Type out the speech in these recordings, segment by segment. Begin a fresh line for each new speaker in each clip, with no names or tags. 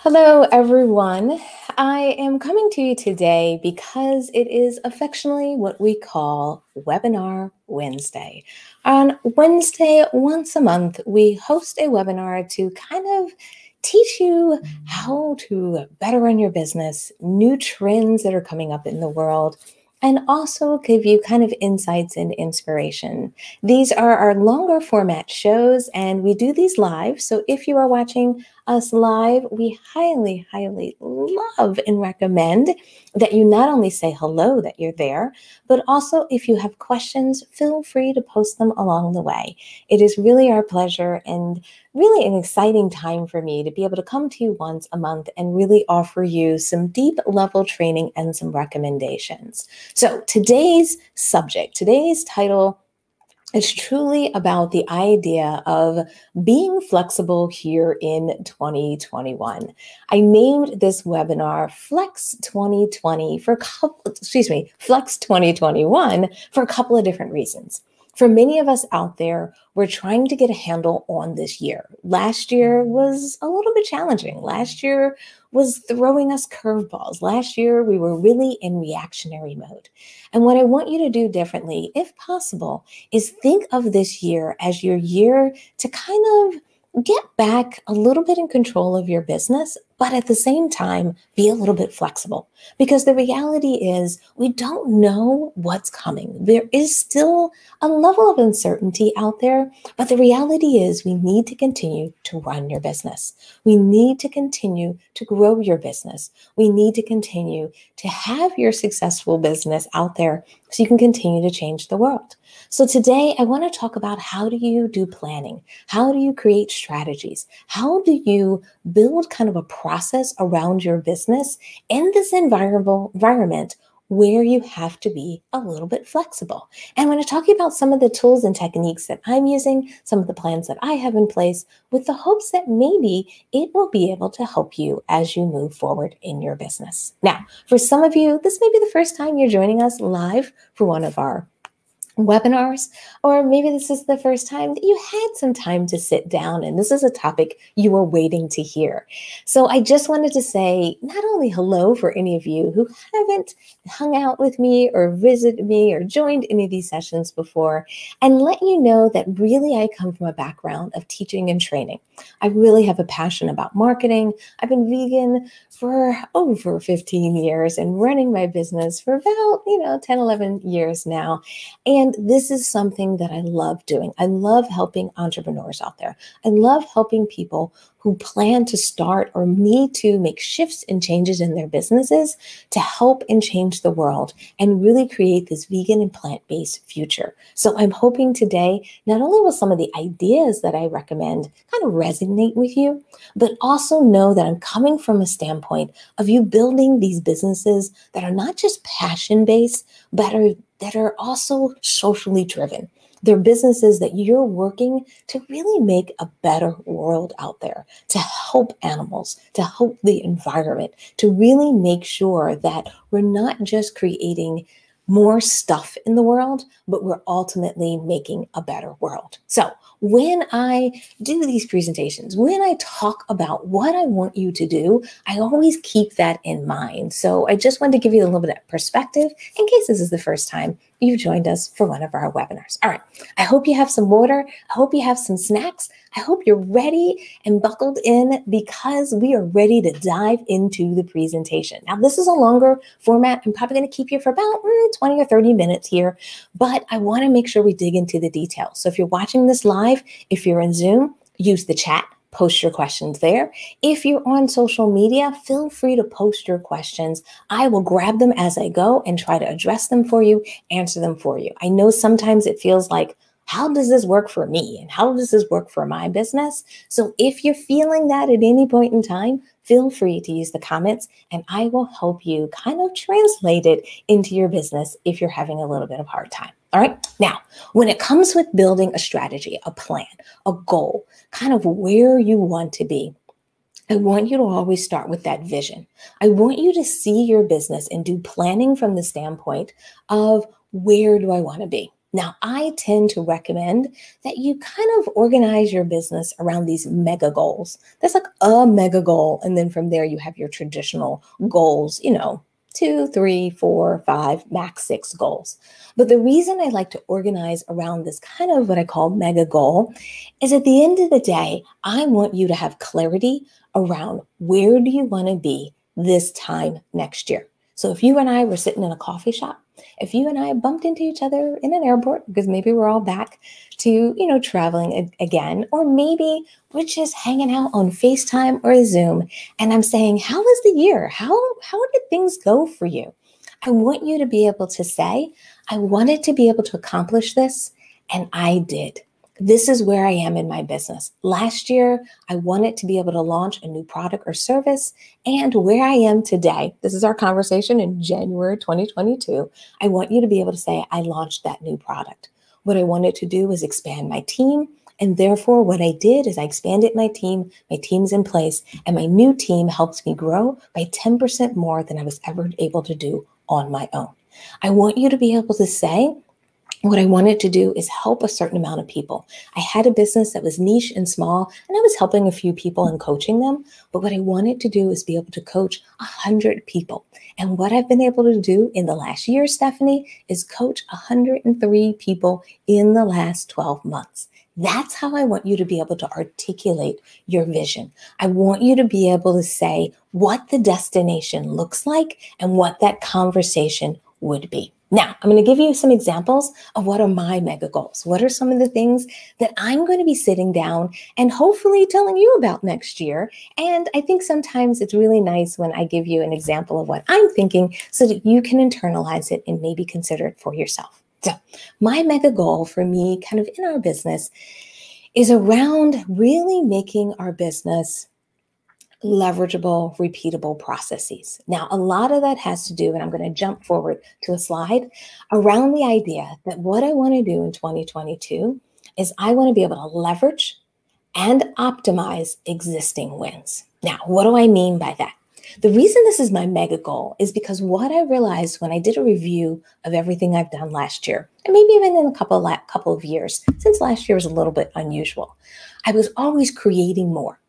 Hello, everyone. I am coming to you today because it is affectionately what we call Webinar Wednesday. On Wednesday, once a month, we host a webinar to kind of teach you how to better run your business, new trends that are coming up in the world, and also give you kind of insights and inspiration. These are our longer format shows, and we do these live. So if you are watching us live, we highly, highly love and recommend that you not only say hello, that you're there, but also if you have questions, feel free to post them along the way. It is really our pleasure and really an exciting time for me to be able to come to you once a month and really offer you some deep level training and some recommendations. So today's subject, today's title, it's truly about the idea of being flexible here in 2021. I named this webinar Flex 2020 for Flex 2021 for a couple of different reasons. For many of us out there, we're trying to get a handle on this year. Last year was a little bit challenging. Last year was throwing us curveballs. Last year, we were really in reactionary mode. And what I want you to do differently, if possible, is think of this year as your year to kind of get back a little bit in control of your business, but at the same time, be a little bit flexible. Because the reality is we don't know what's coming. There is still a level of uncertainty out there, but the reality is we need to continue to run your business. We need to continue to grow your business. We need to continue to have your successful business out there so you can continue to change the world. So today I want to talk about how do you do planning? How do you create strategies? How do you build kind of a process around your business in this environment where you have to be a little bit flexible? And I'm going to talk about some of the tools and techniques that I'm using, some of the plans that I have in place, with the hopes that maybe it will be able to help you as you move forward in your business. Now, for some of you, this may be the first time you're joining us live for one of our webinars, or maybe this is the first time that you had some time to sit down and this is a topic you were waiting to hear. So I just wanted to say not only hello for any of you who haven't hung out with me or visited me or joined any of these sessions before, and let you know that really I come from a background of teaching and training. I really have a passion about marketing. I've been vegan for over 15 years and running my business for about 10, 11 years now. And this is something that I love doing. I love helping entrepreneurs out there. I love helping people who plan to start or need to make shifts and changes in their businesses to help and change the world and really create this vegan and plant-based future. So I'm hoping today, not only will some of the ideas that I recommend kind of resonate with you, but also know that I'm coming from a standpoint of you building these businesses that are not just passion-based, but that are also socially driven. They're businesses that you're working to really make a better world out there, to help animals, to help the environment, to really make sure that we're not just creating more stuff in the world, but we're ultimately making a better world. So when I do these presentations, when I talk about what I want you to do, I always keep that in mind. So I just wanted to give you a little bit of perspective in case this is the first time you've joined us for one of our webinars. All right, I hope you have some water. I hope you have some snacks. I hope you're ready and buckled in because we are ready to dive into the presentation. Now, this is a longer format. I'm probably going to keep you for about 20 or 30 minutes here, but I want to make sure we dig into the details. So if you're watching this live, if you're in Zoom, use the chat. Post your questions there. If you're on social media, feel free to post your questions. I will grab them as I go and try to address them for you, answer them for you. I know sometimes it feels like, how does this work for me? And how does this work for my business? So if you're feeling that at any point in time, feel free to use the comments and I will help you kind of translate it into your business if you're having a little bit of a hard time. All right. Now, when it comes with building a strategy, a plan, a goal, kind of where you want to be, I want you to always start with that vision. I want you to see your business and do planning from the standpoint of where do I want to be? Now, I tend to recommend that you kind of organize your business around these mega goals. There's like a mega goal. And then from there, you have your traditional goals, 2, 3, 4, 5, max 6 goals. But the reason I like to organize around this kind of what I call mega goal is at the end of the day, I want you to have clarity around where do you want to be this time next year. So if you and I were sitting in a coffee shop, if you and I bumped into each other in an airport, because maybe we're all back to, traveling again, or maybe we're just hanging out on FaceTime or Zoom, and I'm saying, how was the year? How did things go for you? I want you to be able to say, I wanted to be able to accomplish this, and I did. This is where I am in my business. Last year, I wanted to be able to launch a new product or service. And where I am today, this is our conversation in January 2022, I want you to be able to say, I launched that new product. What I wanted to do was expand my team. And therefore, what I did is I expanded my team. My team's in place. And my new team helps me grow by 10% more than I was ever able to do on my own. I want you to be able to say, what I wanted to do is help a certain amount of people. I had a business that was niche and small, and I was helping a few people and coaching them. But what I wanted to do is be able to coach 100 people. And what I've been able to do in the last year, Stephanie, is coach 103 people in the last 12 months. That's how I want you to be able to articulate your vision. I want you to be able to say what the destination looks like and what that conversation would be. Now, I'm going to give you some examples of what are my mega goals. What are some of the things that I'm going to be sitting down and hopefully telling you about next year? And I think sometimes it's really nice when I give you an example of what I'm thinking so that you can internalize it and maybe consider it for yourself. So my mega goal for me kind of in our business is around really making our business leverageable, repeatable processes. Now, a lot of that has to do, and I'm going to jump forward to a slide, around the idea that what I want to do in 2022 is I want to be able to leverage and optimize existing wins. Now, what do I mean by that? The reason this is my mega goal is because what I realized when I did a review of everything I've done last year, and maybe even in a couple of years, since last year was a little bit unusual, I was always creating more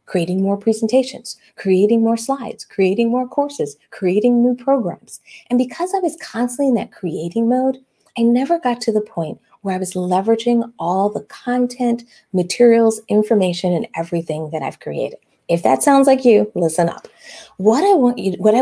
presentations, creating more slides, creating more courses, creating new programs. And because I was constantly in that creating mode, I never got to the point where I was leveraging all the content, materials, information, and everything that I've created. If that sounds like you, listen up. What I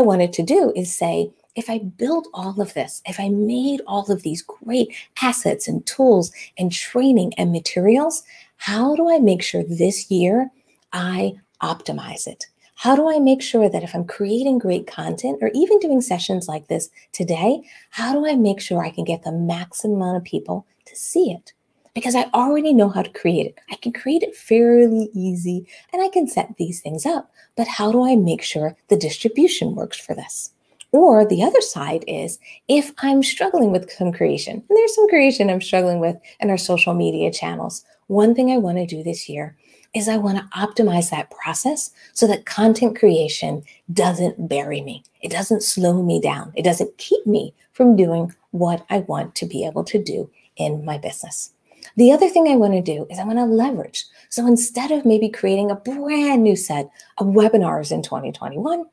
wanted to do is say, if I built all of this, if I made all of these great assets and tools and training and materials, how do I make sure this year I optimize it? How do I make sure that if I'm creating great content or even doing sessions like this today, how do I make sure I can get the maximum amount of people to see it? Because I already know how to create it. I can create it fairly easy and I can set these things up. But how do I make sure the distribution works for this? Or the other side is if I'm struggling with some creation, and there's some creation I'm struggling with in our social media channels, one thing I want to do this year is I want to optimize that process so that content creation doesn't bury me. It doesn't slow me down. It doesn't keep me from doing what I want to be able to do in my business. The other thing I want to do is I want to leverage. So instead of maybe creating a brand new set of webinars in 2021,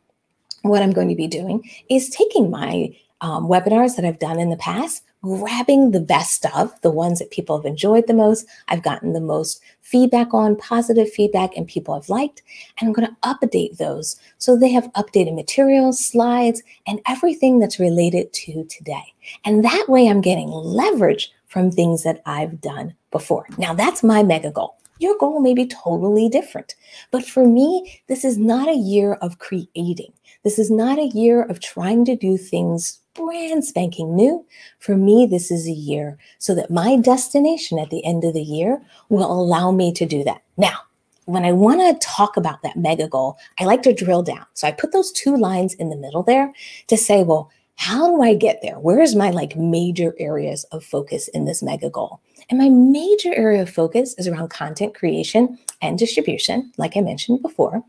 what I'm going to be doing is taking my webinars that I've done in the past, grabbing the best of, the ones that people have enjoyed the most, I've gotten the most feedback on, positive feedback, and people have liked, and I'm going to update those so they have updated materials, slides, and everything that's related to today. And that way I'm getting leverage from things that I've done before. Now that's my mega goal. Your goal may be totally different. But for me, this is not a year of creating. This is not a year of trying to do things brand spanking new. For me, this is a year so that my destination at the end of the year will allow me to do that. Now, when I want to talk about that mega goal, I like to drill down. So I put those 2 lines in the middle there to say, well, how do I get there? Where's my major areas of focus in this mega goal? And my major area of focus is around content creation and distribution, like I mentioned before.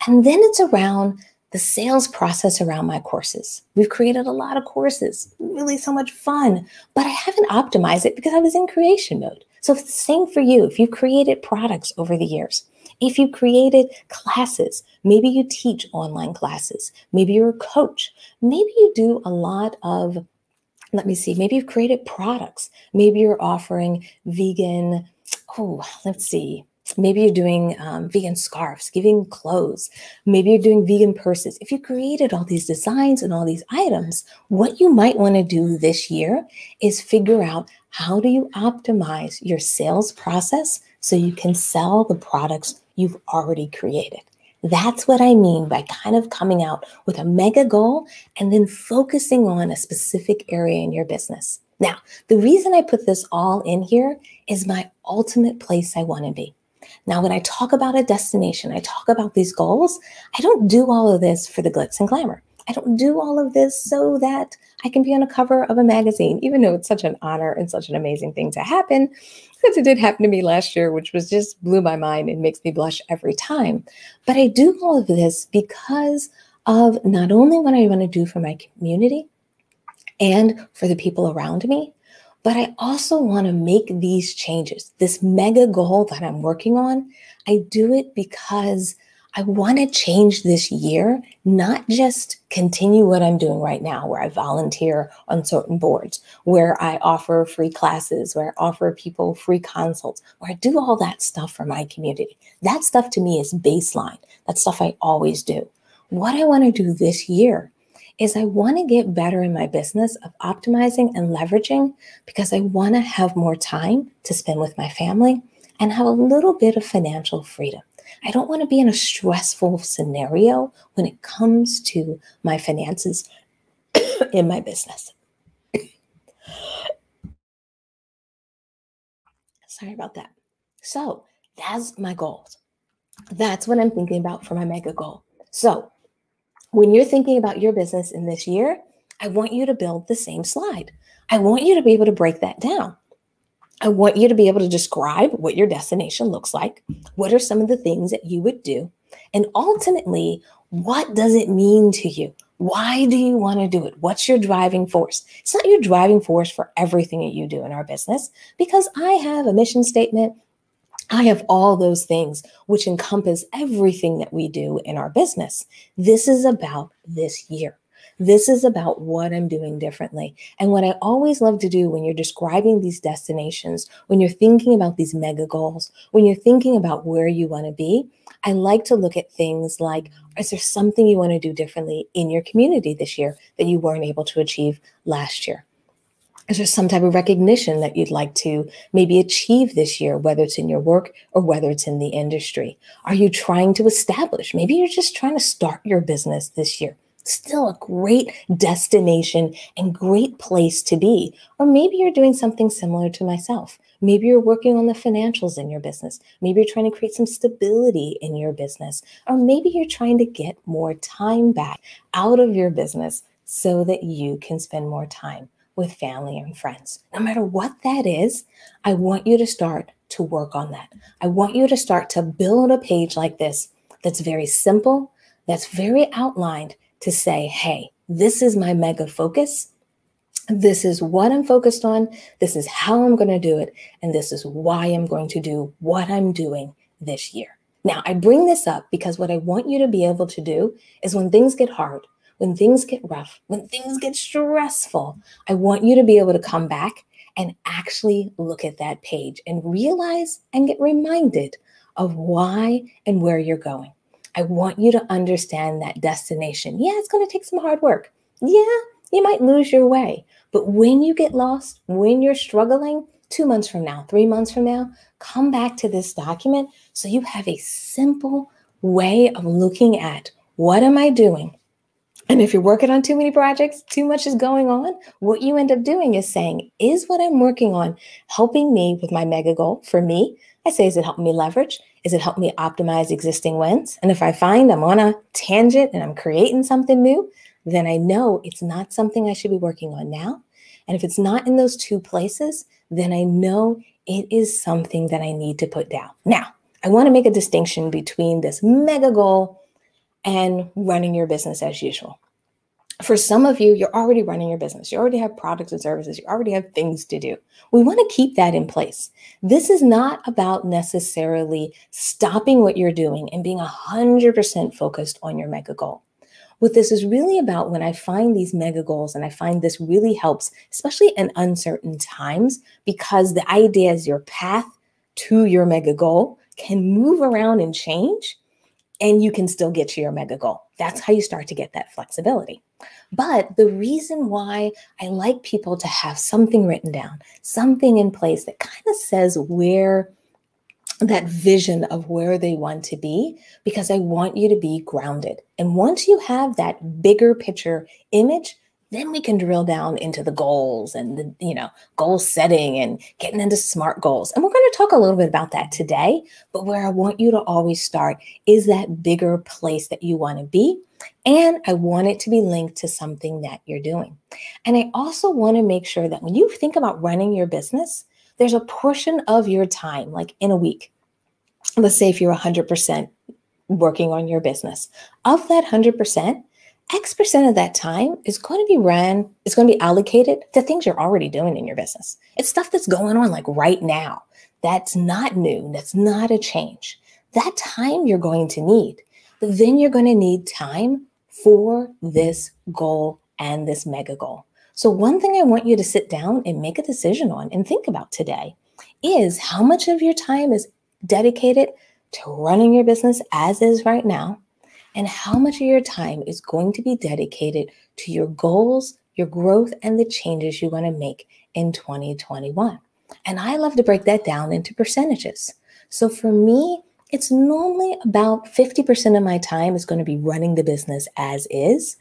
And then it's around the sales process around my courses. We've created a lot of courses, really so much fun, but I haven't optimized it because I was in creation mode. So it's the same for you. If you've created products over the years, if you created classes, maybe you teach online classes, maybe you're a coach, maybe you do a lot of, maybe you've created products, maybe you're offering vegan, maybe you're doing vegan scarves, giving clothes, maybe you're doing vegan purses. If you created all these designs and all these items, what you might want to do this year is figure out, how do you optimize your sales process so you can sell the products you've already created? That's what I mean by kind of coming out with a mega goal and then focusing on a specific area in your business. Now, the reason I put this all in here is my ultimate place I want to be. Now, when I talk about a destination, I talk about these goals, I don't do all of this for the glitz and glamour. I don't do all of this so that I can be on a cover of a magazine, even though it's such an honor and such an amazing thing to happen, because it did happen to me last year, which was just blew my mind and makes me blush every time. But I do all of this because of not only what I want to do for my community and for the people around me, but I also want to make these changes. This mega goal that I'm working on, I do it because I want to change this year, not just continue what I'm doing right now, where I volunteer on certain boards, where I offer free classes, where I offer people free consults, where I do all that stuff for my community. That stuff to me is baseline. That's stuff I always do. What I want to do this year is I want to get better in my business of optimizing and leveraging, because I want to have more time to spend with my family and have a little bit of financial freedom. I don't want to be in a stressful scenario when it comes to my finances in my business. Sorry about that. So that's my goals. That's what I'm thinking about for my mega goal. So when you're thinking about your business in this year, I want you to build the same slide. I want you to be able to break that down. I want you to be able to describe what your destination looks like. What are some of the things that you would do? And ultimately, what does it mean to you? Why do you want to do it? What's your driving force? It's not your driving force for everything that you do in our business, because I have a mission statement. I have all those things which encompass everything that we do in our business. This is about this year. This is about what I'm doing differently. And what I always love to do when you're describing these destinations, when you're thinking about these mega goals, when you're thinking about where you want to be, I like to look at things like, is there something you want to do differently in your community this year that you weren't able to achieve last year? Is there some type of recognition that you'd like to maybe achieve this year, whether it's in your work or whether it's in the industry? Are you trying to establish? Maybe you're just trying to start your business this year. Still a great destination and great place to be. Or maybe you're doing something similar to myself. Maybe you're working on the financials in your business. Maybe you're trying to create some stability in your business. Or maybe you're trying to get more time back out of your business so that you can spend more time with family and friends. No matter what that is, I want you to start to work on that. I want you to start to build a page like this that's very simple, that's very outlined, to say, hey, this is my mega focus. This is what I'm focused on. This is how I'm going to do it. And this is why I'm going to do what I'm doing this year. Now, I bring this up because what I want you to be able to do is, when things get hard, when things get rough, when things get stressful, I want you to be able to come back and actually look at that page and realize and get reminded of why and where you're going. I want you to understand that destination. Yeah, it's going to take some hard work. Yeah, you might lose your way. But when you get lost, when you're struggling, 2 months from now, 3 months from now, come back to this document so you have a simple way of looking at, what am I doing? And if you're working on too many projects, too much is going on, what you end up doing is saying, is what I'm working on helping me with my mega goal? For me, I say, is it helping me leverage? Is it helping me optimize existing wins? And if I find I'm on a tangent and I'm creating something new, then I know it's not something I should be working on now. And if it's not in those two places, then I know it is something that I need to put down. Now, I want to make a distinction between this mega goal and running your business as usual. For some of you, you're already running your business. You already have products and services. You already have things to do. We want to keep that in place. This is not about necessarily stopping what you're doing and being 100% focused on your mega goal. What this is really about, when I find these mega goals, and I find this really helps, especially in uncertain times, because the idea is your path to your mega goal can move around and change, and you can still get to your mega goal. That's how you start to get that flexibility. But the reason why I like people to have something written down, something in place that kind of says where that vision of where they want to be, because I want you to be grounded. And once you have that bigger picture image, then we can drill down into the goals and the, goal setting and getting into SMART goals. And we're going to talk a little bit about that today. But where I want you to always start is that bigger place that you want to be. And I want it to be linked to something that you're doing. And I also want to make sure that when you think about running your business, there's a portion of your time, like in a week. Let's say if you're 100% working on your business, of that 100%, X% of that time is going to be it's going to be allocated to things you're already doing in your business. It's stuff that's going on like right now. That's not new. That's not a change. That time you're going to need. But then you're going to need time for this goal and this mega goal. So one thing I want you to sit down and make a decision on and think about today is how much of your time is dedicated to running your business as is right now, and how much of your time is going to be dedicated to your goals, your growth, and the changes you want to make in 2021. And I love to break that down into percentages. So for me, it's normally about 50% of my time is going to be running the business as is.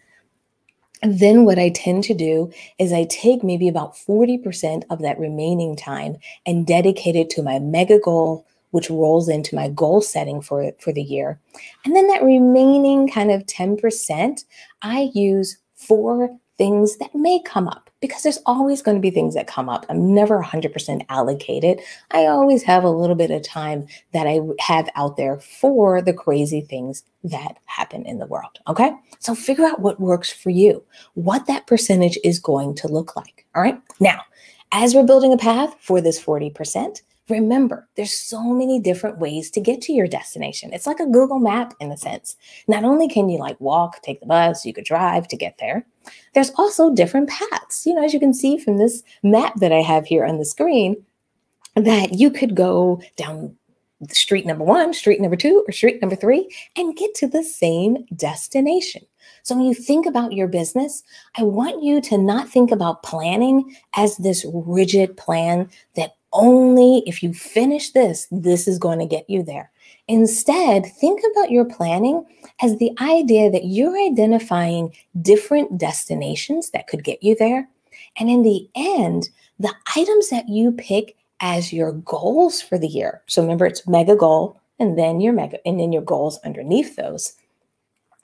And then what I tend to do is I take maybe about 40% of that remaining time and dedicate it to my mega goal, which rolls into my goal setting for the year. And then that remaining kind of 10%, I use for things that may come up, because there's always going to be things that come up. I'm never 100% allocated. I always have a little bit of time that I have out there for the crazy things that happen in the world. Okay. So figure out what works for you, what that percentage is going to look like. All right. Now, as we're building a path for this 40%, remember, there's so many different ways to get to your destination. It's like a Google map in a sense. Not only can you walk, take the bus, you could drive to get there. There's also different paths. As you can see from this map that I have here on the screen, that you could go down street number 1, street number 2, or street number 3 and get to the same destination. So when you think about your business, I want you to not think about planning as this rigid plan that only if you finish this is going to get you there. Instead, think about your planning as the idea that you're identifying different destinations that could get you there. And in the end, the items that you pick as your goals for the year. So remember, it's mega goal and then your goals underneath those.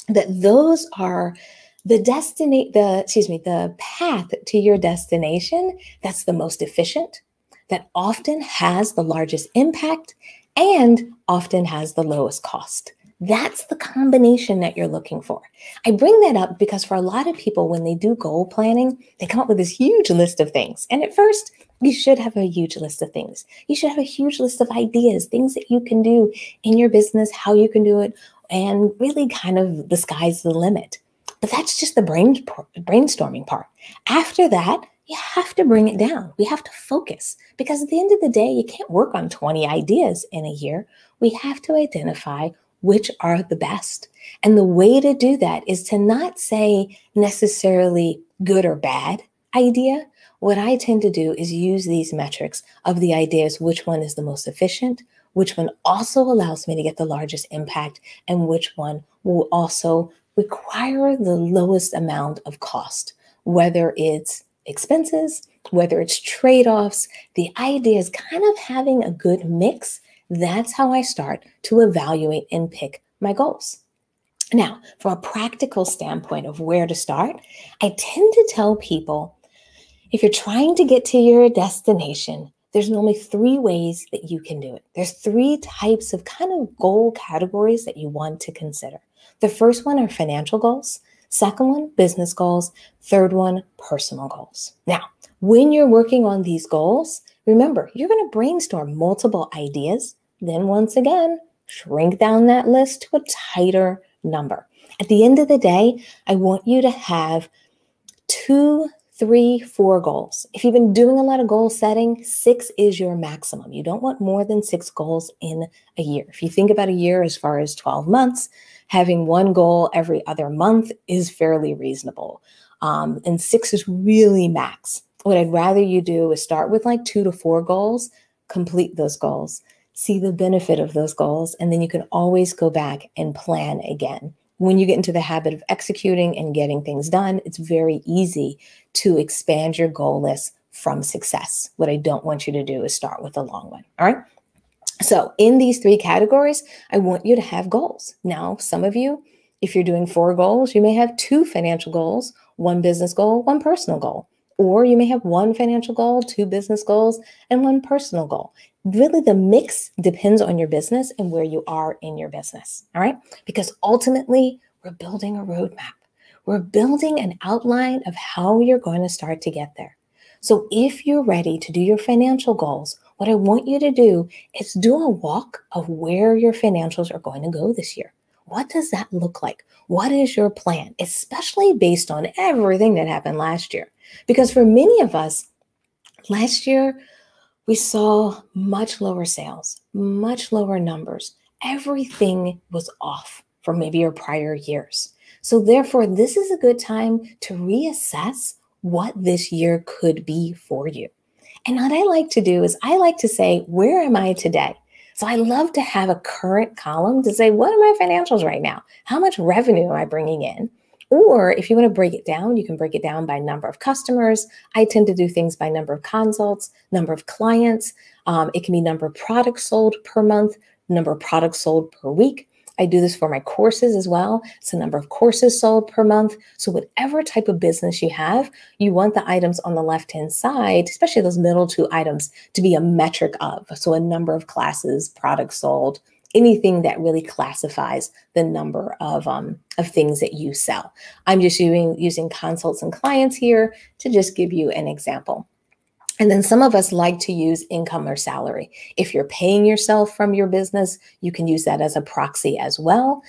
Those are the path to your destination that's the most efficient, that often has the largest impact, and often has the lowest cost. That's the combination that you're looking for. I bring that up because for a lot of people, when they do goal planning, they come up with this huge list of things. And at first, you should have a huge list of things. You should have a huge list of ideas, things that you can do in your business, how you can do it, and really kind of the sky's the limit. But that's just the brainstorming part. After that, you have to bring it down. We have to focus, because at the end of the day, you can't work on 20 ideas in a year. We have to identify which are the best. And the way to do that is to not say necessarily good or bad idea. What I tend to do is use these metrics of the ideas, which one is the most efficient, which one also allows me to get the largest impact, and which one will also require the lowest amount of cost, whether it's expenses, whether it's trade-offs. The idea is kind of having a good mix. That's how I start to evaluate and pick my goals. Now, from a practical standpoint of where to start, I tend to tell people, if you're trying to get to your destination, There's only three ways that you can do it. There's three types of kind of goal categories that you want to consider. The first one are financial goals. Second one, business goals. Third one, personal goals. Now, when you're working on these goals, remember, you're going to brainstorm multiple ideas. Then once again, shrink down that list to a tighter number. At the end of the day, I want you to have 2, 3, 4 goals. If you've been doing a lot of goal setting, 6 is your maximum. You don't want more than 6 goals in a year. If you think about a year as far as 12 months, having one goal every other month is fairly reasonable. And 6 is really max. What I'd rather you do is start with like 2 to 4 goals, complete those goals, see the benefit of those goals, and then you can always go back and plan again. When you get into the habit of executing and getting things done, it's very easy to expand your goal list from success. What I don't want you to do is start with a long one. All right. So in these 3 categories, I want you to have goals. Now, some of you, if you're doing 4 goals, you may have 2 financial goals, 1 business goal, 1 personal goal. Or you may have 1 financial goal, 2 business goals, and 1 personal goal. Really, the mix depends on your business and where you are in your business, all right? Because ultimately, we're building a roadmap. We're building an outline of how you're going to start to get there. So if you're ready to do your financial goals, what I want you to do is do a walk of where your financials are going to go this year. What does that look like? What is your plan, especially based on everything that happened last year? Because for many of us, last year, we saw much lower sales, much lower numbers. Everything was off from maybe your prior years. So therefore, this is a good time to reassess what this year could be for you. And what I like to do is I like to say, where am I today? So I love to have a current column to say, what are my financials right now? How much revenue am I bringing in? Or if you want to break it down, you can break it down by number of customers. I tend to do things by number of consults, number of clients. It can be number of products sold per month, number of products sold per week. I do this for my courses as well. It's the number of courses sold per month. So whatever type of business you have, you want the items on the left-hand side, especially those middle 2 items, to be a metric of. So a number of classes, products sold, anything that really classifies the number of things that you sell. I'm just using consults and clients here to just give you an example. And then some of us like to use income or salary. If you're paying yourself from your business, you can use that as a proxy as well.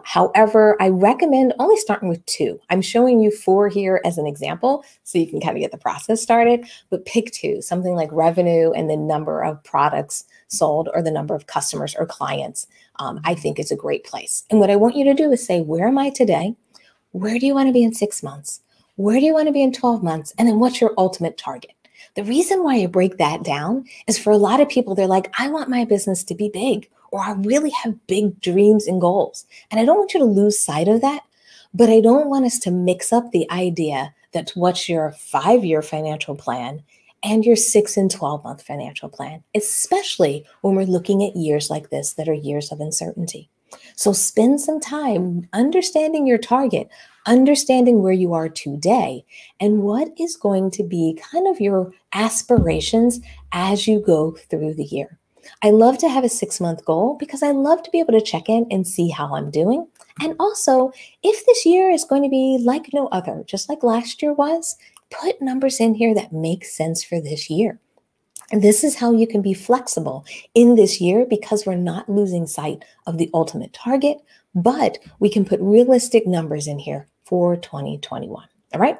However, I recommend only starting with 2. I'm showing you 4 here as an example, so you can kind of get the process started, but pick 2, something like revenue and the number of products sold or the number of customers or clients. I think is a great place. And what I want you to do is say, where am I today? Where do you want to be in 6 months? Where do you want to be in 12 months? And then what's your ultimate target? The reason why I break that down is for a lot of people, they're like, I want my business to be big, or I really have big dreams and goals. And I don't want you to lose sight of that, but I don't want us to mix up the idea that what's your 5-year financial plan and your 6 and 12-month financial plan, especially when we're looking at years like this that are years of uncertainty. So spend some time understanding your target, understanding where you are today, and what is going to be kind of your aspirations as you go through the year. I love to have a 6-month goal because I love to be able to check in and see how I'm doing. And also, if this year is going to be like no other, just like last year was, put numbers in here that make sense for this year. And this is how you can be flexible in this year because we're not losing sight of the ultimate target, but we can put realistic numbers in here for 2021. All right.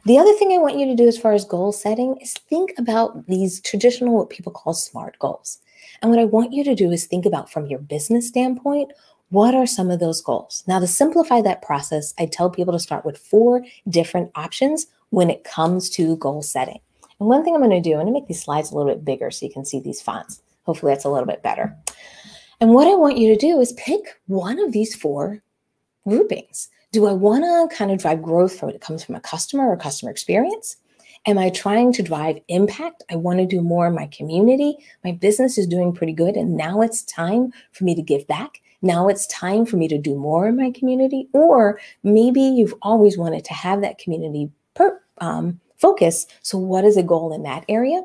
The other thing I want you to do as far as goal setting is think about these traditional, what people call SMART goals. And what I want you to do is think about from your business standpoint, what are some of those goals? Now, to simplify that process, I tell people to start with 4 different options when it comes to goal setting. And one thing I'm going to do, I'm going to make these slides a little bit bigger so you can see these fonts. Hopefully that's a little bit better. And what I want you to do is pick one of these 4 groupings. Do I want to kind of drive growth when it comes from a customer or customer experience? Am I trying to drive impact? I want to do more in my community. My business is doing pretty good, and now it's time for me to give back. Now it's time for me to do more in my community. Or maybe you've always wanted to have that community focus. So what is a goal in that area?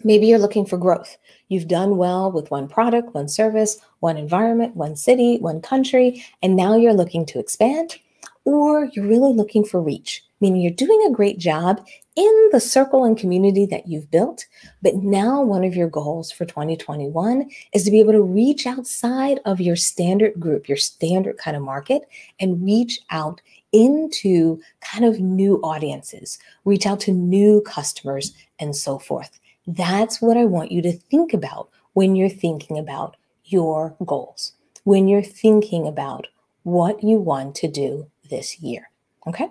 Maybe you're looking for growth. You've done well with one product, one service, one environment, one city, one country, and now you're looking to expand. Or you're really looking for reach, meaning you're doing a great job in the circle and community that you've built. But now one of your goals for 2021 is to be able to reach outside of your standard group, your standard kind of market, and reach out into kind of new audiences, reach out to new customers, and so forth. That's what I want you to think about when you're thinking about your goals, when you're thinking about what you want to do this year. Okay?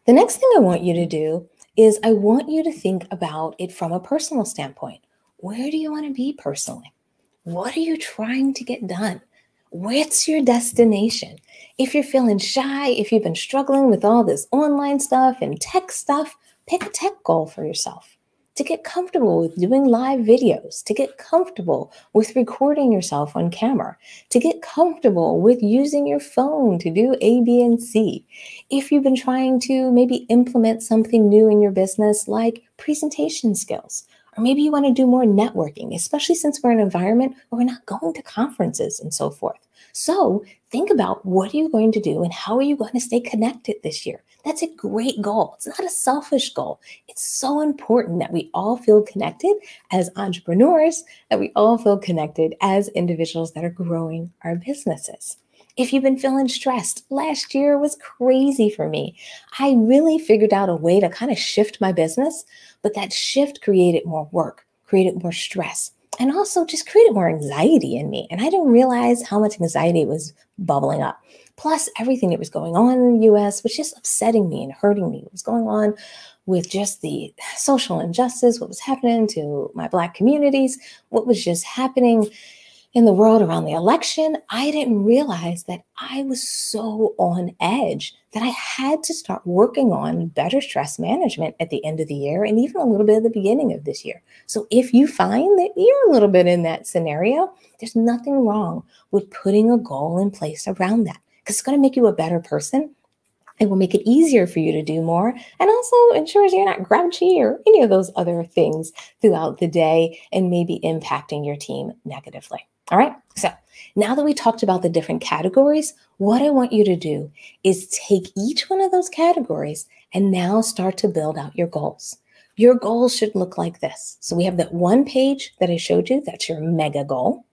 The next thing I want you to do is I want you to think about it from a personal standpoint. Where do you want to be personally? What are you trying to get done? What's your destination? If you're feeling shy, if you've been struggling with all this online stuff and tech stuff, pick a tech goal for yourself. To get comfortable with doing live videos, to get comfortable with recording yourself on camera, to get comfortable with using your phone to do A, B, and C. If you've been trying to maybe implement something new in your business like presentation skills, or maybe you want to do more networking, especially since we're in an environment where we're not going to conferences and so forth. So think about what are you going to do and how are you going to stay connected this year? That's a great goal. It's not a selfish goal. It's so important that we all feel connected as entrepreneurs, that we all feel connected as individuals that are growing our businesses. If you've been feeling stressed, last year was crazy for me. I really figured out a way to kind of shift my business, but that shift created more work, created more stress, and also just created more anxiety in me. And I didn't realize how much anxiety was bubbling up. Plus, everything that was going on in the US was just upsetting me and hurting me. What was going on with just the social injustice, what was happening to my Black communities, what was just happening in the world around the election. I didn't realize that I was so on edge that I had to start working on better stress management at the end of the year and even a little bit at the beginning of this year. So if you find that you're a little bit in that scenario, there's nothing wrong with putting a goal in place around that because it's going to make you a better person. It will make it easier for you to do more and also ensures you're not grouchy or any of those other things throughout the day and maybe impacting your team negatively. All right, so now that we talked about the different categories, what I want you to do is take each one of those categories and now start to build out your goals. Your goals should look like this. So we have that one page that I showed you, that's your mega goal.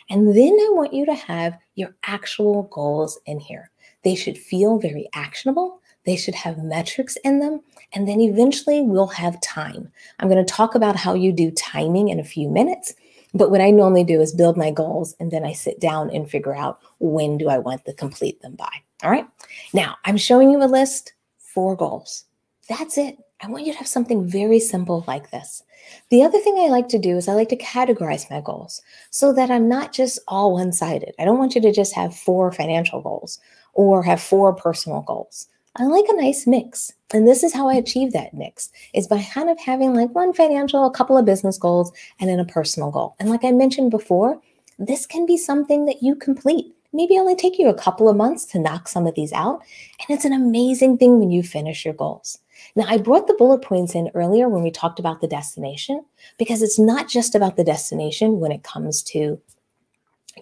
And then I want you to have your actual goals in here. They should feel very actionable. They should have metrics in them. And then eventually we'll have time. I'm going to talk about how you do timing in a few minutes. But what I normally do is build my goals and then I sit down and figure out when do I want to complete them by. All right. Now I'm showing you a list, 4 goals. That's it. I want you to have something very simple like this. The other thing I like to do is I like to categorize my goals so that I'm not just all one-sided. I don't want you to just have 4 financial goals or have 4 personal goals. I like a nice mix. And this is how I achieve that mix, is by kind of having like one financial, a couple of business goals, and then a personal goal. And like I mentioned before, this can be something that you complete. Maybe only take you a couple of months to knock some of these out. And it's an amazing thing when you finish your goals. Now, I brought the bullet points in earlier when we talked about the destination, because it's not just about the destination when it comes to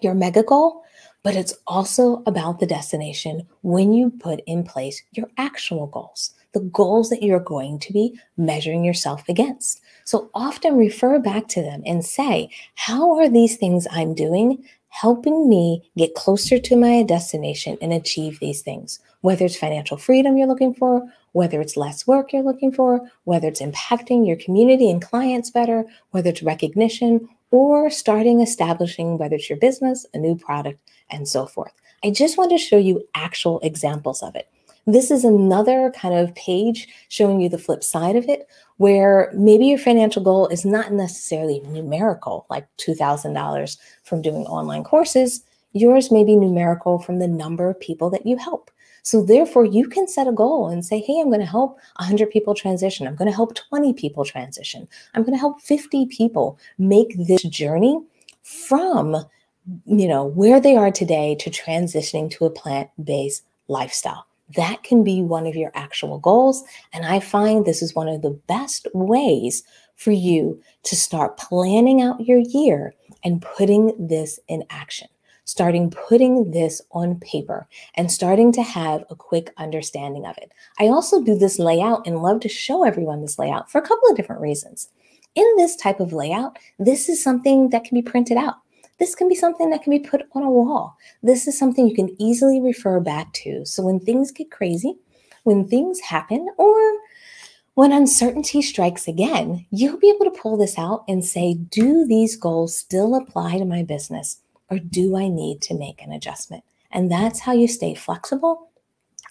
your mega goal, but it's also about the destination when you put in place your actual goals, the goals that you're going to be measuring yourself against. So often refer back to them and say, how are these things I'm doing helping me get closer to my destination and achieve these things? Whether it's financial freedom you're looking for, whether it's less work you're looking for, whether it's impacting your community and clients better, whether it's recognition, or establishing, whether it's your business, a new product, and so forth. I just want to show you actual examples of it. This is another kind of page showing you the flip side of it, where maybe your financial goal is not necessarily numerical, like $2,000 from doing online courses. Yours may be numerical from the number of people that you help. So therefore, you can set a goal and say, hey, I'm going to help 100 people transition. I'm going to help 20 people transition. I'm going to help 50 people make this journey from, where they are today to transitioning to a plant-based lifestyle. That can be one of your actual goals. And I find this is one of the best ways for you to start planning out your year and putting this in action, starting putting this on paper and starting to have a quick understanding of it. I also do this layout and love to show everyone this layout for a couple of different reasons. In this type of layout, this is something that can be printed out. This can be something that can be put on a wall. This is something you can easily refer back to. So when things get crazy, when things happen, or when uncertainty strikes again, you'll be able to pull this out and say, do these goals still apply to my business, or do I need to make an adjustment? And that's how you stay flexible,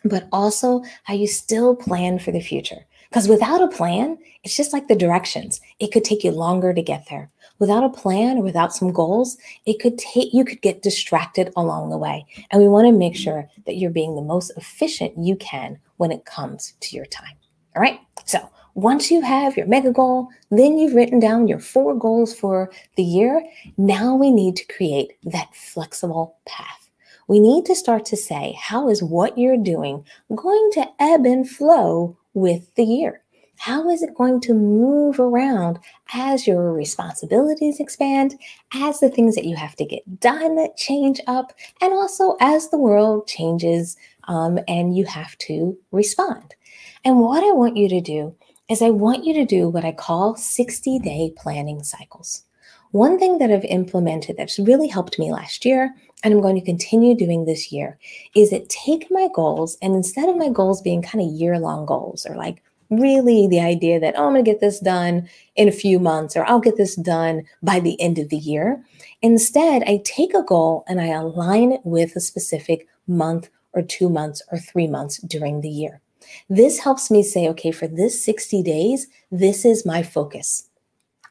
but also how you still plan for the future. Because without a plan, it's just like the directions. It could take you longer to get there. Without a plan or without some goals, you could get distracted along the way. And we want to make sure that you're being the most efficient you can when it comes to your time. All right. So once you have your mega goal, then you've written down your 4 goals for the year. Now we need to create that flexible path. We need to start to say, how is what you're doing going to ebb and flow with the year? How is it going to move around as your responsibilities expand, as the things that you have to get done change up, and also as the world changes and you have to respond? And what I want you to do is I want you to do what I call 60-day planning cycles. One thing that I've implemented that's really helped me last year, and I'm going to continue doing this year, is that take my goals, and instead of my goals being kind of year-long goals, or like really the idea that, oh, I'm going to get this done in a few months, or I'll get this done by the end of the year. Instead, I take a goal and I align it with a specific month or 2 months or 3 months during the year. This helps me say, okay, for this 60 days, this is my focus.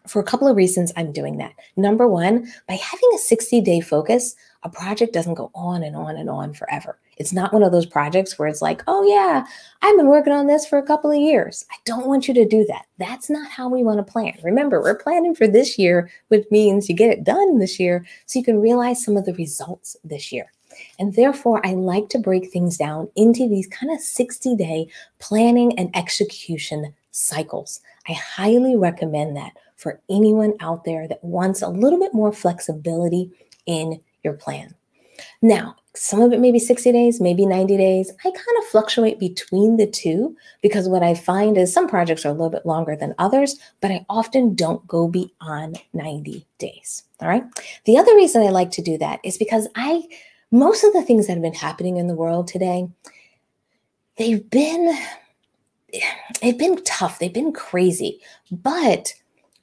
For a couple of reasons, I'm doing that. Number one, by having a 60-day focus, a project doesn't go on and on and on forever. It's not one of those projects where it's like, oh yeah, I've been working on this for a couple of years. I don't want you to do that. That's not how we want to plan. Remember, we're planning for this year, which means you get it done this year so you can realize some of the results this year. And therefore, I like to break things down into these kind of 60-day planning and execution cycles. I highly recommend that for anyone out there that wants a little bit more flexibility in your plan. Now, some of it may be 60 days, maybe 90 days. I kind of fluctuate between the two because what I find is some projects are a little bit longer than others, but I often don't go beyond 90 days. All right. The other reason I like to do that is because most of the things that have been happening in the world today, they've been tough. They've been crazy, but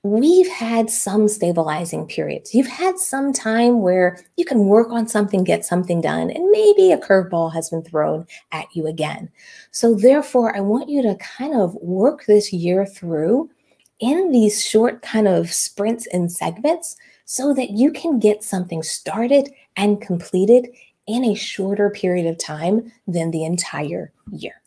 we've had some stabilizing periods. You've had some time where you can work on something, get something done, and maybe a curveball has been thrown at you again. So therefore, I want you to kind of work this year through in these short kind of sprints and segments so that you can get something started and completed in a shorter period of time than the entire year.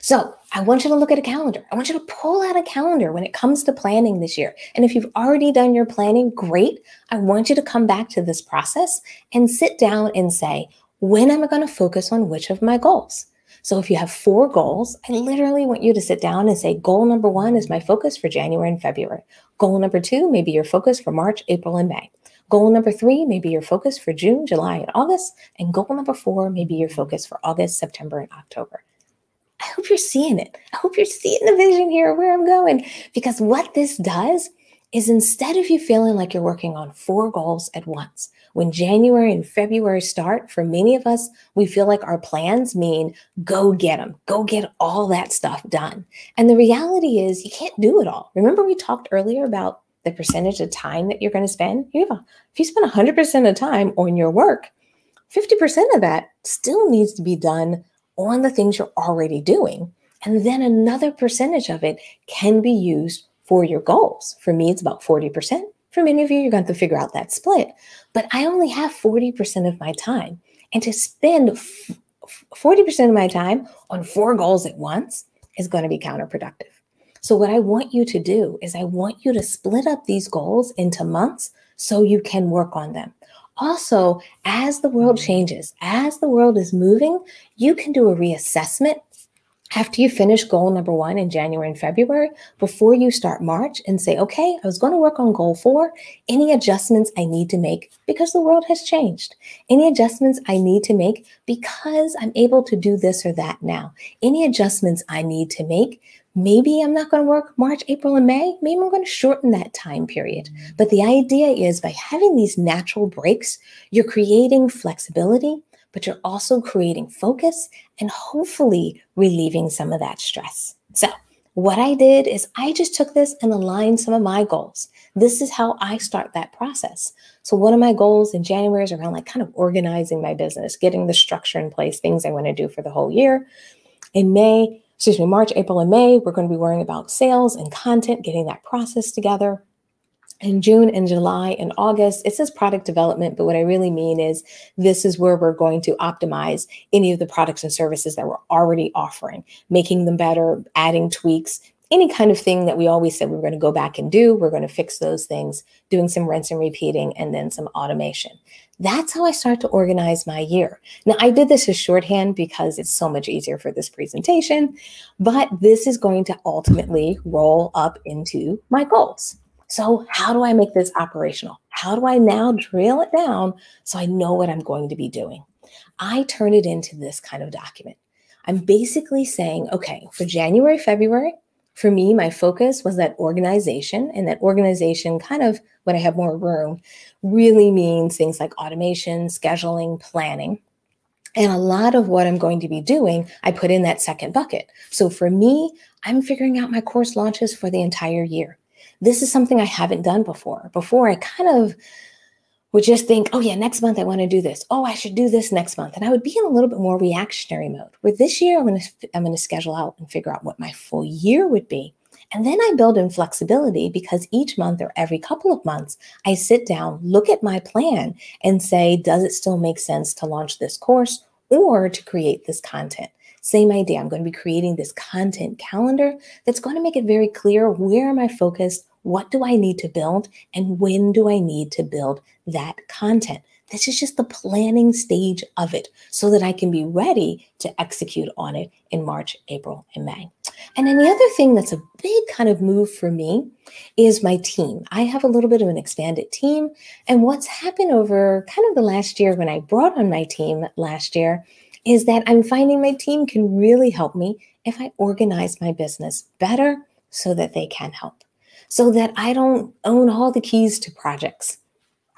So I want you to look at a calendar. I want you to pull out a calendar when it comes to planning this year. And if you've already done your planning, great. I want you to come back to this process and sit down and say, when am I going to focus on which of my goals? So if you have 4 goals, I literally want you to sit down and say, goal number 1 is my focus for January and February. Goal number 2 may be your focus for March, April, and May. Goal number 3 may be your focus for June, July, and August. And goal number 4 may be your focus for August, September, and October. I hope you're seeing it. I hope you're seeing the vision here, where I'm going. Because what this does is instead of you feeling like you're working on 4 goals at once, when January and February start, for many of us, we feel like our plans mean go get them, go get all that stuff done. And the reality is you can't do it all. Remember we talked earlier about the percentage of time that you're going to spend? If you spend 100% of time on your work, 50% of that still needs to be done on the things you're already doing. And then another percentage of it can be used for your goals. For me, it's about 40%. For many of you, you're going to figure out that split. But I only have 40% of my time. And to spend 40% of my time on 4 goals at once is going to be counterproductive. So what I want you to do is I want you to split up these goals into months so you can work on them. Also, as the world changes, as the world is moving, you can do a reassessment After you finish goal number 1 in January and February, before you start March and say, okay, I was going to work on goal 4, any adjustments I need to make because the world has changed, any adjustments I need to make because I'm able to do this or that now, any adjustments I need to make. Maybe I'm not going to work March, April, and May. Maybe I'm going to shorten that time period. But the idea is by having these natural breaks, you're creating flexibility, but you're also creating focus and hopefully relieving some of that stress. So what I did is I just took this and aligned some of my goals. This is how I start that process. So one of my goals in January is around like kind of organizing my business, getting the structure in place, things I want to do for the whole year. In March, April, and May, we're going to be worrying about sales and content, getting that process together. In June and July and August, it says product development, but what I really mean is this is where we're going to optimize any of the products and services that we're already offering, making them better, adding tweaks, any kind of thing that we always said we were going to go back and do. We're going to fix those things, doing some rinse and repeating, and then some automation. That's how I start to organize my year. Now, I did this as shorthand because it's so much easier for this presentation, but this is going to ultimately roll up into my goals. So how do I make this operational? How do I now drill it down so I know what I'm going to be doing? I turn it into this kind of document. I'm basically saying, okay, for January, February, for me, my focus was that organization, and that organization kind of, when I have more room, really means things like automation, scheduling, planning. And a lot of what I'm going to be doing, I put in that second bucket. So for me, I'm figuring out my course launches for the entire year. This is something I haven't done before. Before, I kind of would just think, oh yeah, next month I want to do this. Oh, I should do this next month. And I would be in a little bit more reactionary mode. Where this year, I'm going to schedule out and figure out what my full year would be. And then I build in flexibility because each month or every couple of months, I sit down, look at my plan and say, does it still make sense to launch this course or to create this content? Same idea. I'm going to be creating this content calendar that's going to make it very clear, where am I focused? What do I need to build? And when do I need to build that content? This is just the planning stage of it so that I can be ready to execute on it in March, April, and May. And then the other thing that's a big kind of move for me is my team. I have a little bit of an expanded team. And what's happened over kind of the last year when I brought on my team last year is that I'm finding my team can really help me if I organize my business better so that they can help, so that I don't own all the keys to projects,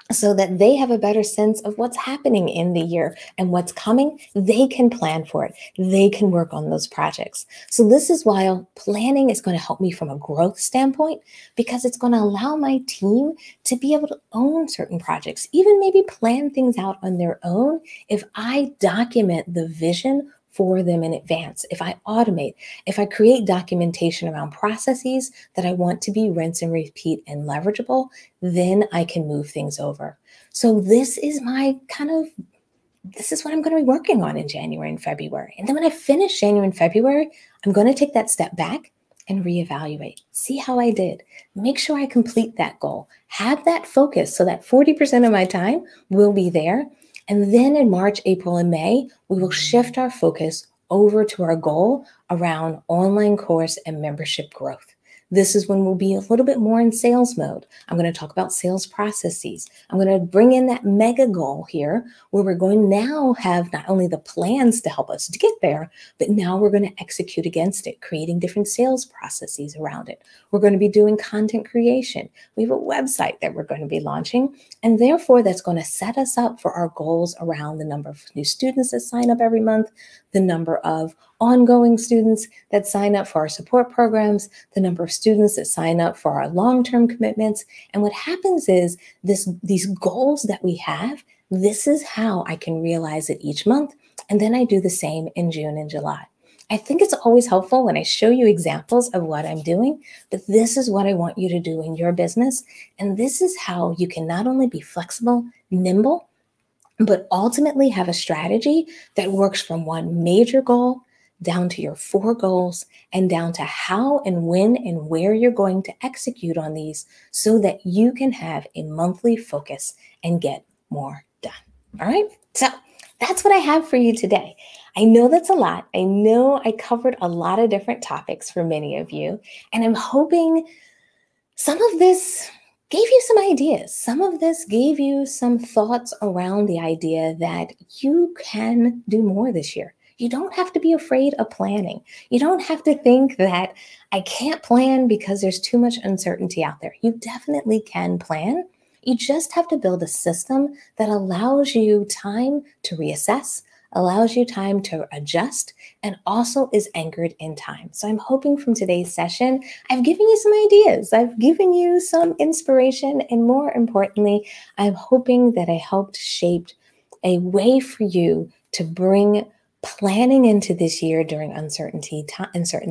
so that they have a better sense of what's happening in the year and what's coming. They can plan for it. They can work on those projects. So this is why planning is going to help me from a growth standpoint, because it's going to allow my team to be able to own certain projects, even maybe plan things out on their own if I document the vision for them in advance, if I automate, if I create documentation around processes that I want to be rinse and repeat and leverageable, then I can move things over. So this is what I'm going to be working on in January and February. And then when I finish January and February, I'm going to take that step back and reevaluate, see how I did, make sure I complete that goal, have that focus so that 40% of my time will be there. And then in March, April, and May, we will shift our focus over to our goal around online course and membership growth. This is when we'll be a little bit more in sales mode. I'm going to talk about sales processes. I'm going to bring in that mega goal here where we're going to now have not only the plans to help us to get there, but now we're going to execute against it, creating different sales processes around it. We're going to be doing content creation. We have a website that we're going to be launching, and therefore that's going to set us up for our goals around the number of new students that sign up every month, the number of ongoing students that sign up for our support programs, the number of students that sign up for our long-term commitments. And what happens is these goals that we have, this is how I can realize it each month. And then I do the same in June and July. I think it's always helpful when I show you examples of what I'm doing, but this is what I want you to do in your business. And this is how you can not only be flexible, nimble, but ultimately have a strategy that works from one major goal down to your 4 goals and down to how and when and where you're going to execute on these so that you can have a monthly focus and get more done. All right. So that's what I have for you today. I know that's a lot. I know I covered a lot of different topics for many of you, and I'm hoping some of this gave you some ideas. Some of this gave you some thoughts around the idea that you can do more this year. You don't have to be afraid of planning. You don't have to think that I can't plan because there's too much uncertainty out there. You definitely can plan. You just have to build a system that allows you time to reassess, allows you time to adjust, and also is anchored in time. So I'm hoping from today's session, I've given you some ideas. I've given you some inspiration. And more importantly, I'm hoping that I helped shape a way for you to bring planning into this year during uncertain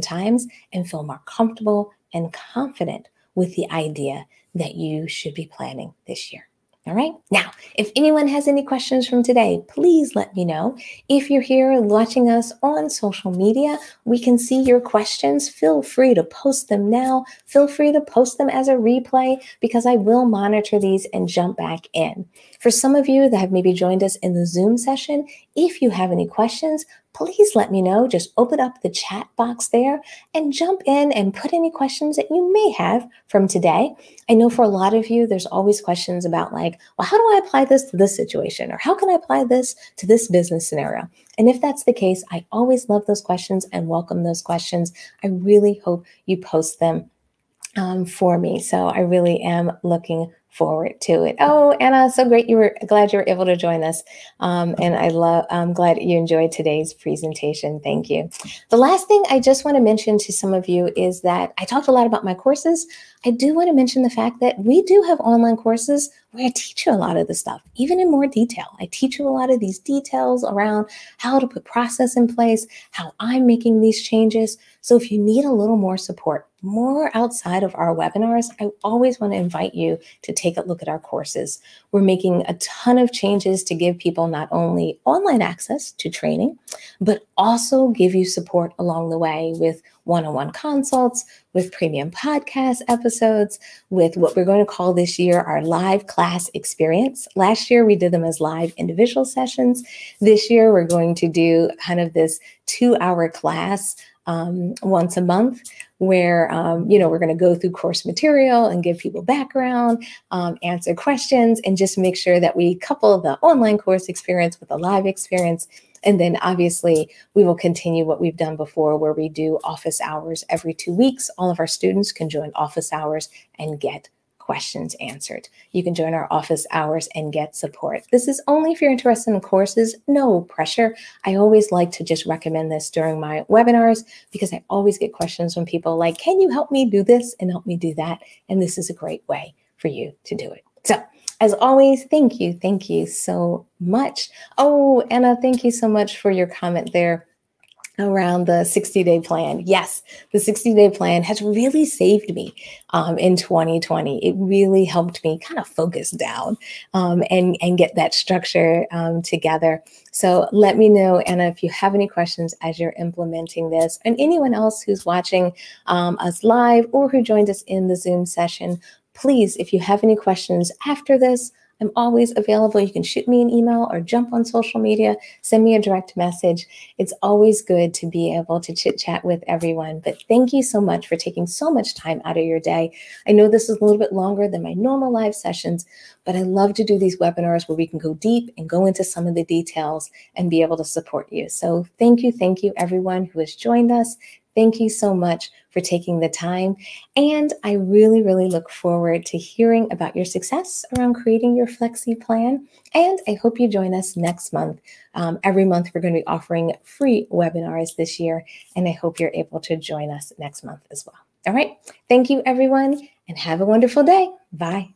times and feel more comfortable and confident with the idea that you should be planning this year. All right. Now, if anyone has any questions from today, please let me know. If you're here watching us on social media, we can see your questions. Feel free to post them now. Feel free to post them as a replay because I will monitor these and jump back in. For some of you that have maybe joined us in the Zoom session, if you have any questions, please let me know. Just open up the chat box there and jump in and put any questions that you may have from today. I know for a lot of you, there's always questions about like, well, how do I apply this to this situation? Or how can I apply this to this business scenario? And if that's the case, I always love those questions and welcome those questions. I really hope you post them for me. So I really am looking forward to it. Oh, Anna, so great. Glad you were able to join us. And I'm glad you enjoyed today's presentation. Thank you. The last thing I just want to mention to some of you is that I talked a lot about my courses. I do want to mention the fact that we do have online courses where I teach you a lot of the stuff, even in more detail. I teach you a lot of these details around how to put process in place, how I'm making these changes. So if you need a little more support, more outside of our webinars, I always want to invite you to take a look at our courses. We're making a ton of changes to give people not only online access to training, but also give you support along the way with one-on-one consults, with premium podcast episodes, with what we're going to call this year our live class experience. Last year, we did them as live individual sessions. This year, we're going to do kind of this 2-hour class once a month where, we're going to go through course material and give people background, answer questions, and just make sure that we couple the online course experience with the live experience. And then obviously we will continue what we've done before where we do office hours every 2 weeks. All of our students can join office hours and get questions answered. You can join our office hours and get support. This is only if you're interested in courses, no pressure. I always like to just recommend this during my webinars because I always get questions from people like, can you help me do this and help me do that? And this is a great way for you to do it. So as always, thank you so much. Oh, Anna, thank you so much for your comment there around the 60-day plan. Yes, the 60-day plan has really saved me in 2020. It really helped me kind of focus down and get that structure together. So let me know, Anna, if you have any questions as you're implementing this, and anyone else who's watching us live or who joined us in the Zoom session. Please, if you have any questions after this, I'm always available. You can shoot me an email or jump on social media, send me a direct message. It's always good to be able to chit chat with everyone. But thank you so much for taking so much time out of your day. I know this is a little bit longer than my normal live sessions, but I love to do these webinars where we can go deep and go into some of the details and be able to support you. So thank you, everyone who has joined us. Thank you so much for taking the time. And I really, really look forward to hearing about your success around creating your Flexi plan. And I hope you join us next month. Every month, we're going to be offering free webinars this year. And I hope you're able to join us next month as well. All right. Thank you, everyone, and have a wonderful day. Bye.